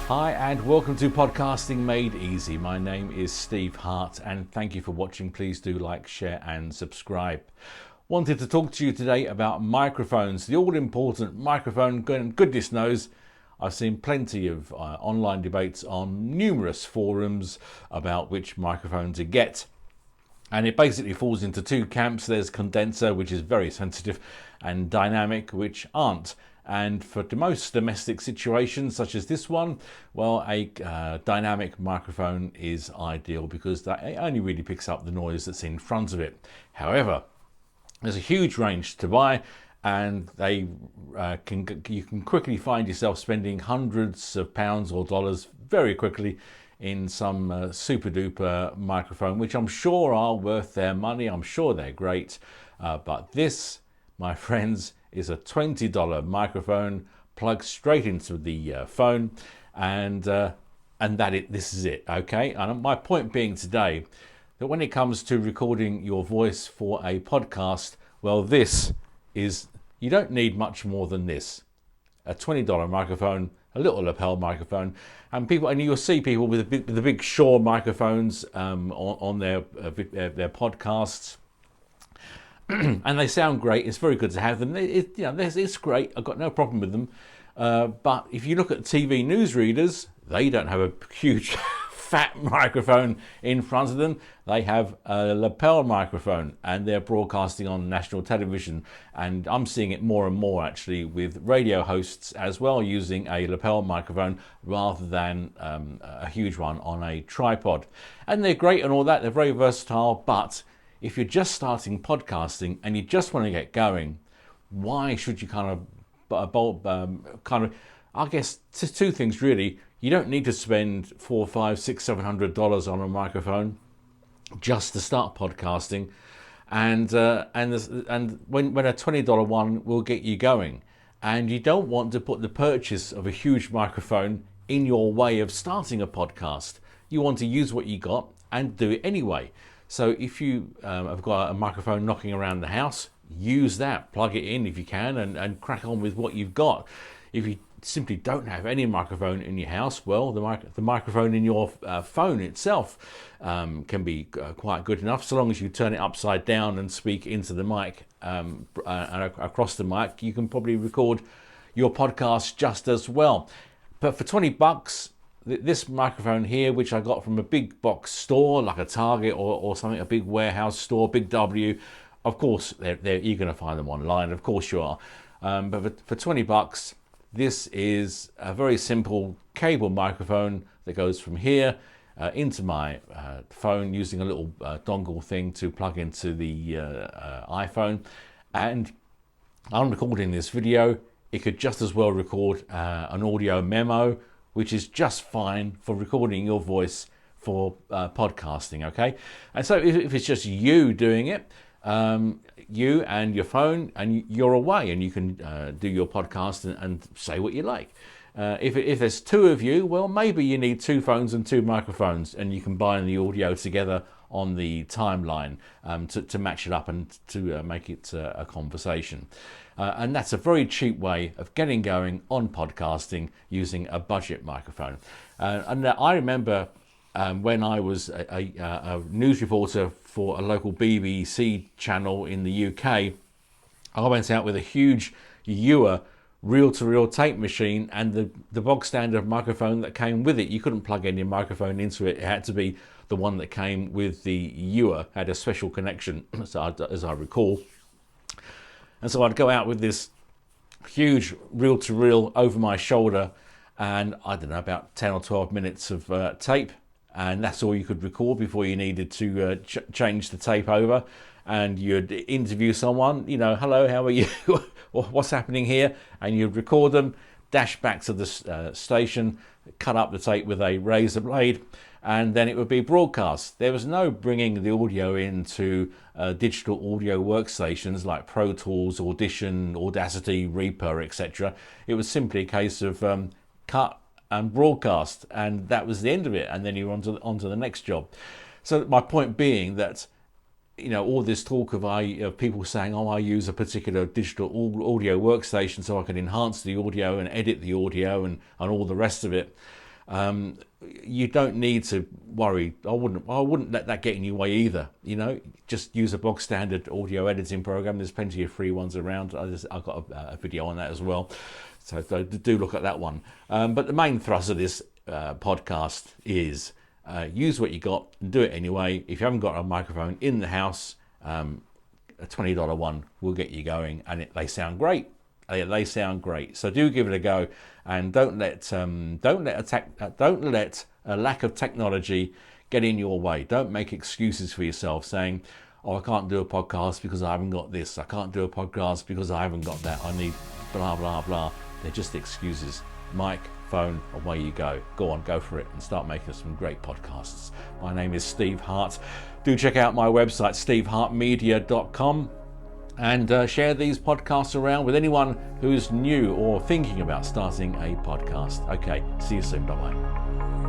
Hi and welcome to Podcasting Made Easy. My name is Steve Hart and thank you for watching. Please do like, share and subscribe. Wanted to talk to you today about microphones, the all-important microphone. Goodness knows I've seen plenty of online debates on numerous forums about which microphone to get. And it basically falls into two camps. There's condenser, which is very sensitive, and dynamic, which aren't. And for most domestic situations, such as this one, well, a dynamic microphone is ideal because it only really picks up the noise that's in front of it. However, there's a huge range to buy, and you can quickly find yourself spending hundreds of pounds or dollars very quickly in some super duper microphone, which I'm sure are worth their money. I'm sure they're great, but this, my friends, is a $20 microphone plugged straight into the phone, and this is it. Okay, and my point being today that when it comes to recording your voice for a podcast, well, you don't need much more than this: a $20 microphone, a little lapel microphone, and you'll see people with the big Shure microphones on their podcasts. And they sound great. It's very good to have them. It's great. I've got no problem with them. But if you look at TV newsreaders, they don't have a huge fat microphone in front of them. They have a lapel microphone, and they're broadcasting on national television. And I'm seeing it more and more actually with radio hosts as well, using a lapel microphone rather than a huge one on a tripod. And they're great and all that. They're very versatile, but if you're just starting podcasting and you just want to get going, why should you I guess two things really. You don't need to spend $400, $500, $600, $700 on a microphone just to start podcasting, and when a $20 one will get you going, and you don't want to put the purchase of a huge microphone in your way of starting a podcast. You want to use what you got and do it anyway. So if you have got a microphone knocking around the house, use that, plug it in if you can, and crack on with what you've got. If you simply don't have any microphone in your house, well, the microphone in your phone itself can be quite good enough, so long as you turn it upside down and speak into the mic and across the mic. You can probably record your podcast just as well. But for $20, this microphone here, which I got from a big box store like a Target or something, a big warehouse store, Big W, of course you're going to find them online, of course you are, but for $20, this is a very simple cable microphone that goes from here into my phone using a little dongle thing to plug into the iPhone, and I'm recording this video. It could just as well record an audio memo, which is just fine for recording your voice for podcasting, okay? And so if it's just you doing it, you and your phone, and you're away, and you can do your podcast and say what you like. If there's two of you, well, maybe you need two phones and two microphones, and you combine the audio together on the timeline to match it up and to make it a conversation. And that's a very cheap way of getting going on podcasting using a budget microphone. And I remember when I was a news reporter for a local BBC channel in the UK, I went out with a huge Ewer reel-to-reel tape machine and the bog standard microphone that came with it. You couldn't plug any microphone into it. It had to be the one that came with the Ewer, had a special connection, as I recall. And so I'd go out with this huge reel-to-reel over my shoulder, and I don't know, about 10 or 12 minutes of tape, and that's all you could record before you needed to change the tape over. And you'd interview someone, hello, how are you? Or what's happening here? And you'd record them, dash back to the station, cut up the tape with a razor blade, and then it would be broadcast. There was no bringing the audio into digital audio workstations like Pro Tools, Audition, Audacity, Reaper, etc. It was simply a case of cut and broadcast, and that was the end of it, and then you were on to the next job. So my point being that all this talk of people saying, I use a particular digital audio workstation so I can enhance the audio and edit the audio and all the rest of it. You don't need to worry. I wouldn't let that get in your way either. Just use a bog standard audio editing program. There's plenty of free ones around. I've got a video on that as well, so do look at that one. But the main thrust of this podcast is use what you got and do it anyway. If you haven't got a microphone in the house, a $20 one will get you going, and they sound great. They sound great. So do give it a go, and don't let a lack of technology get in your way. Don't make excuses for yourself saying, "Oh, I can't do a podcast because I haven't got this. I can't do a podcast because I haven't got that. I need blah blah blah." They're just excuses. Mic, phone, away you go. Go on, go for it, and start making some great podcasts. My name is Steve Hart. Do check out my website, stevehartmedia.com. and share these podcasts around with anyone who's new or thinking about starting a podcast. Okay, see you soon. Bye-bye.